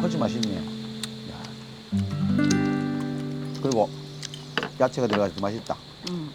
훨씬 맛있네. 야. 그리고 야채가 들어가서 맛있다. 음.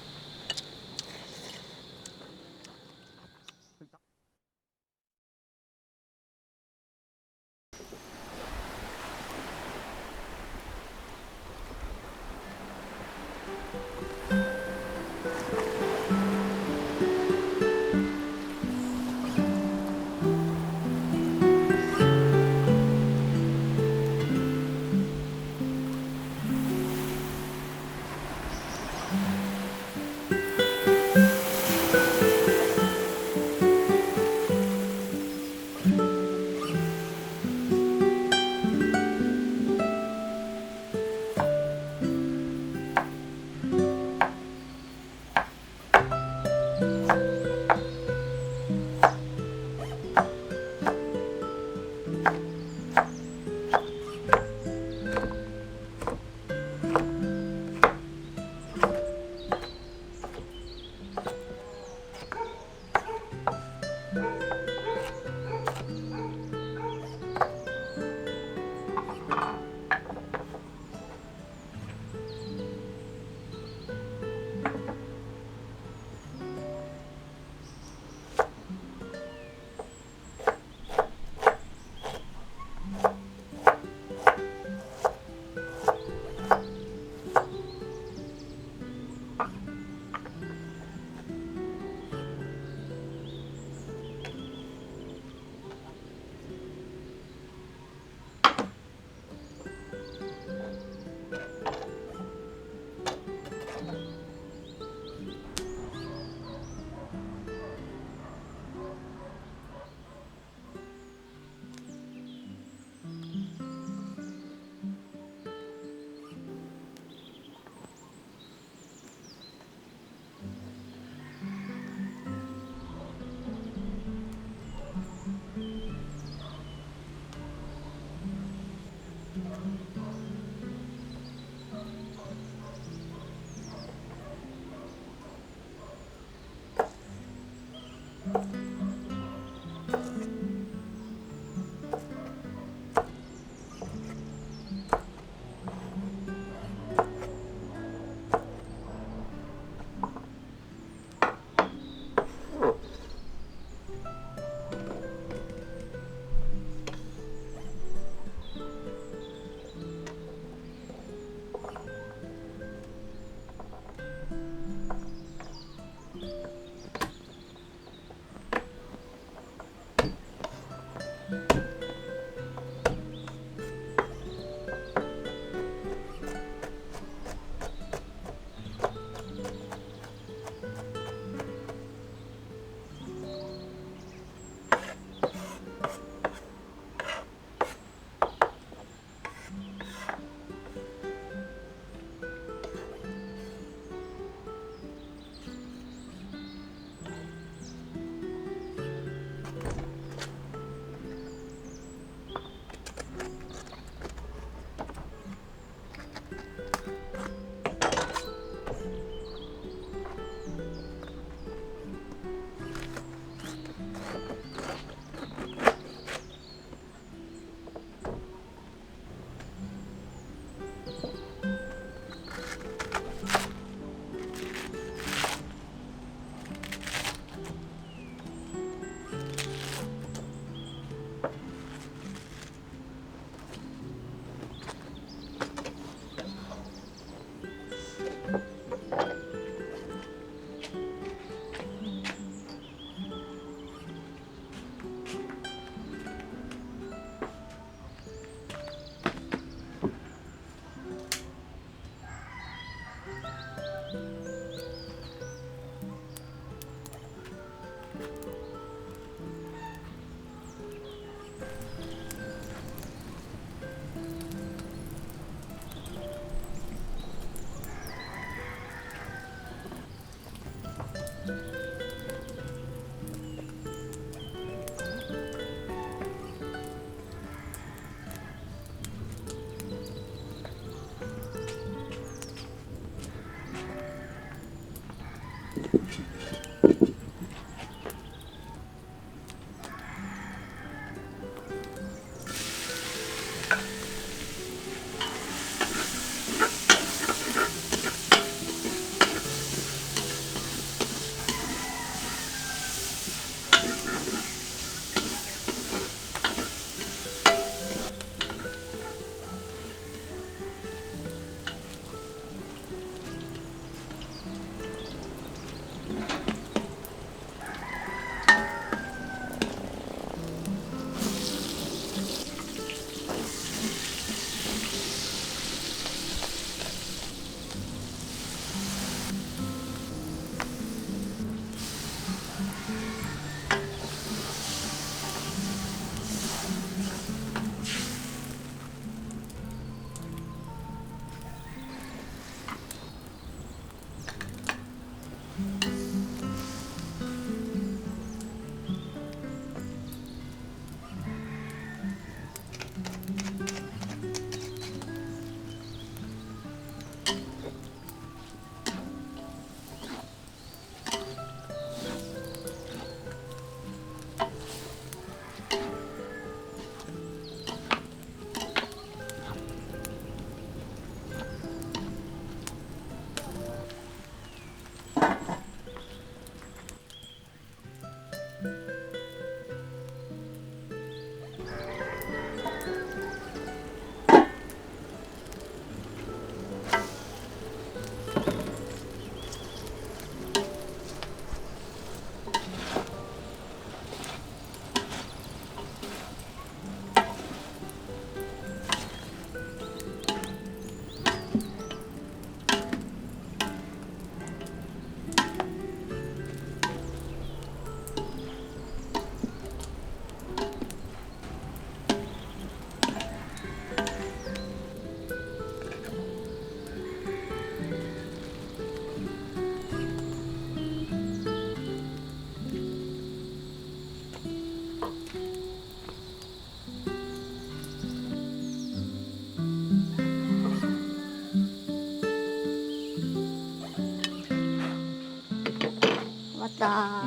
왔다.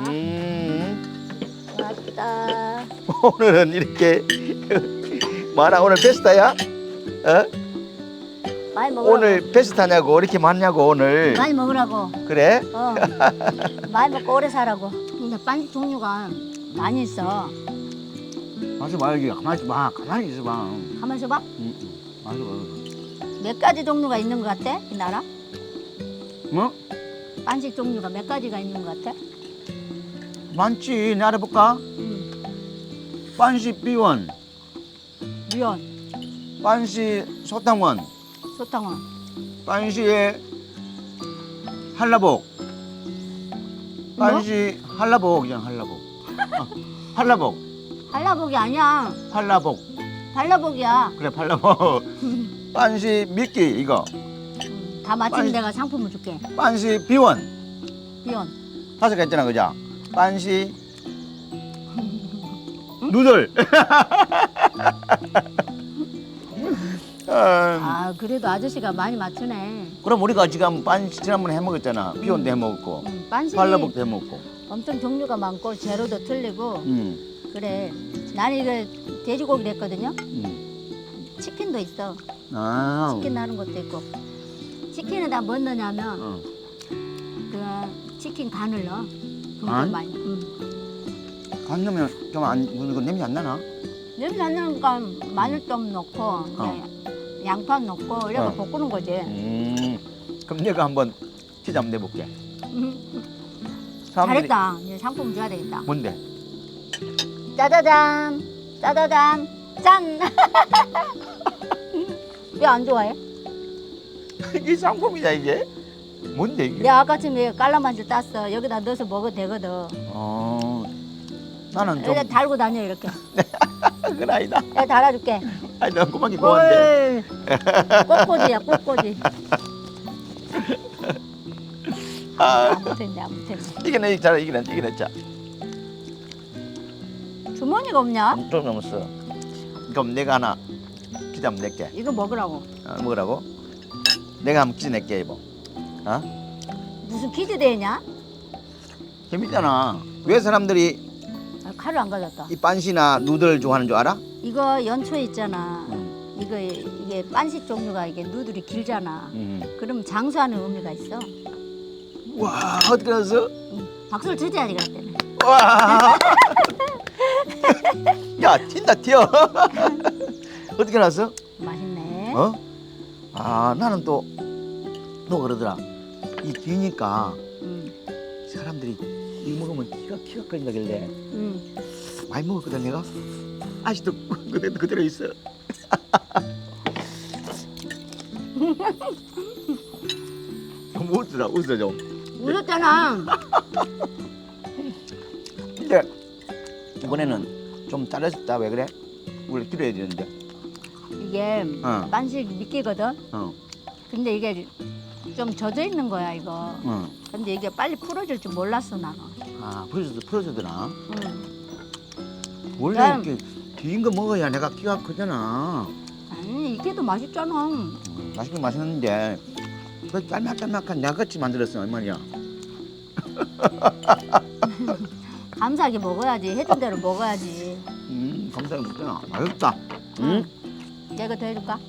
왔다. 오늘은 이렇게 뭐라 오늘 페스타야? 어? 많이 먹으라고. 오늘 페스타냐고 이렇게 많냐고 오늘. 많이 먹으라고. 그래? 많이 먹고 오래 살라고. 근데 반죽 종류가 많이 있어. 마셔 말기 가만히 있어봐. 가만히 있어봐. 가만 있어봐. 마셔 봐. 몇 가지 종류가 있는 것 같아? 이 나라? 뭐? 반죽 종류가 몇 가지가 있는 것 같아? 많지. 내가 알아볼까? 반시 비원, 미원, 반시 소탕원, 소탕원, 반시에 한라복, 반시 한라복이잖아 한라복. 한라복, 한라복이 아니야. 한라복. 발라복이야. 그래 한라복. 반시 미끼 이거. 다 맞추면 반시- 내가 상품을 줄게. 반시 비원. 비원. 5개 했잖아 그죠? 반시 누들. 아 그래도 아저씨가 많이 맞추네. 그럼 우리가 지금 반시 지난번에 해 먹었잖아. 비원도 해 먹었고, 반죽이 한라복도 해 먹고. 엄청 종류가 많고 재료도 틀리고. 그래. 나는 이거 돼지고기를 했거든요. 치킨도 있어. 아. 치킨 하는 것도 있고. 치킨에다 뭐 넣냐면 어. 그 치킨 간을 넣어. 간? 많이. 간 넣으면 좀 안, 이거 냄새 안 나나? 냄새 안 나니까 마늘 좀 넣고 이제 양파 넣고 이래서 볶는 거지. 그럼 내가 한번 치즈 한번 내볼게. 사람들이- 잘했다. 이제 상품 줘야 되겠다. 뭔데? 짜자잔, 짜자잔, 짠. 왜 안 좋아해? 이게 상품이냐 이게? 뭔데 이게? 내가 아까쯤에 깔라만질 땄어. 여기다 넣어서 먹어도 되거든. 나는 좀 여기다 달고 다녀 이렇게. 그건 아니다. 내가 달아줄게. 아니 난 고맙게 고한데. 꽃꽂이야 꽃꽂이. 아, 못했네 안 못했네. 이게 잘 이겨냈자. 주머니가 없냐? 좀 넘었어. 그럼 내가 하나 치즈 한번 낼게. 이거 먹으라고. 먹으라고? 내가 한번 치즈 낼게 이거. 무슨 퀴즈 대회냐? 재밌잖아. 왜 사람들이 아, 칼을 안 가졌다. 이 반시나 누들 좋아하는 줄 알아? 이거 연초에 있잖아. 이게 빤식 종류가 이게 누들이 길잖아. 그럼 장수하는 의미가 있어. 와 어떻게 알았어? 박수를 쳐줘야지 그랬더니. 와. 야 튄다 튀어. 어떻게 알았어? 맛있네. 나는 또 그러더라. 이 뒤니까 사람들이 이거 먹으면 키가 꺼진다길래 많이 먹었거든 내가. 아직도 그대로 있어. 좀 웃어 좀. 웃었잖아. 근데 이번에는 좀 잘랐다. 왜 그래? 원래 줄여야 되는데. 이게 빤식 미끼거든. 근데 이게 좀 젖어 있는 거야 이거. 근데 이게 빨리 풀어질 줄 몰랐어 나는. 풀어주더라. 원래 그럼- 이렇게 뒤인 거 먹어야 내가 키가 크잖아. 아니 이게 더 맛있잖아. 맛있긴 맛있는데 그 짤막짤막한 양같이 만들었어 얼마냐. 감사하게 먹어야지. 해준 대로 먹어야지. 감사히 먹잖아. 맛있다. 내가 더 해줄까?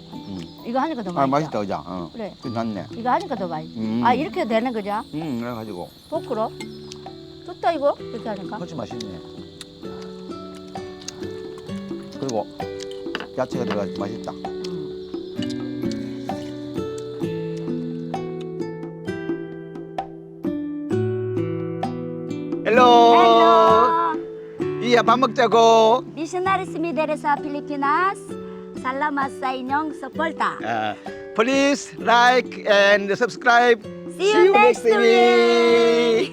이거 하니까 더 맛있다. 맛있다 그죠? 그래. 낫네. 이거 하니까 더 맛있어. 아 이렇게 되는 거죠? 그래가지고 포크로. 좋다 이거 이렇게 하니까. 훨씬 맛있네. 그리고 야채가 들어가서 맛있다. 헬로. 이야 밥 먹자고. Missionaries Mideresa Pilipinas. Salamat sa inyong suporta. Please like and subscribe. See you next week.